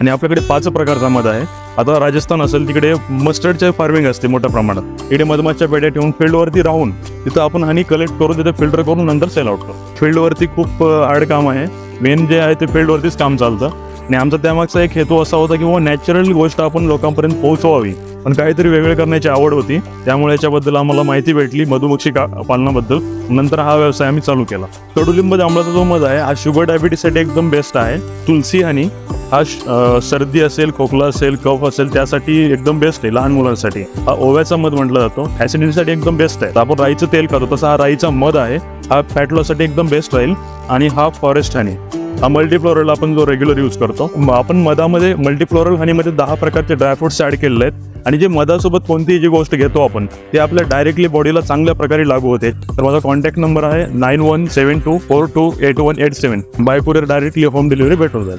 आणि आपल्याकडे 5 प्रकारचा मध आहे. आता राजस्थान असेल तिकडे मस्टर्डचे फार्मिंग असते मोठ्या प्रमाणात. इकडे मधमाच्या पेड्या ठेवून फील्डवरती राहून तिथं आपण हनी कलेक्ट करून तिथे फिल्टर करून नंतर सेल आउट करतो. फील्डवरती खूप हार्ड काम आहे. मेन जे आहे ते फील्डवरतीच काम चालतं. आणि आमचा त्यामागचा एक हेतू असा होता की नॅचरल गोष्ट आपण लोकांपर्यंत पोहोचवावी, पण काहीतरी वेगळे करण्याची आवड होती. त्यामुळे याच्याबद्दल आम्हाला माहिती भेटली मधुमक्षी पालनाबद्दल. नंतर हा व्यवसाय आम्ही चालू केला. कडुलिंब जांभळाचा जो मध आहे हा शुगर डायबिटीससाठी एकदम बेस्ट आहे. तुलसी हनी हा सर्दी असेल, खोकला असेल, कफ असेल त्यासाठी एकदम बेस्ट आहे. लहान मुलांसाठी हा ओव्याचा मध म्हटला जातो. ऍसिडिटीसाठी एकदम बेस्ट आहे. आपण राईचं तेल खातो तसा हा राईचा मध आहे. हा फॅट लॉससाठी एकदम बेस्ट राहील. आणि हा फॉरेस्ट हनी हा मल्टीफ्लोरल आपण जो रेग्युलर यूज करतो. आपण मधामध्ये मल्टीफ्लोरल हनीमध्ये 10 प्रकारचे ड्रायफ्रुट्स ऍड केलेले आहेत. आणि जे मधासोबत कोणतीही जी गोष्ट घेतो आपण ते आपल्या डायरेक्टली बॉडीला चांगल्या प्रकारे लागू होते. तर माझा कॉन्टॅक्ट नंबर आहे 9172428187. By courier directly home delivery भेटून जाईल.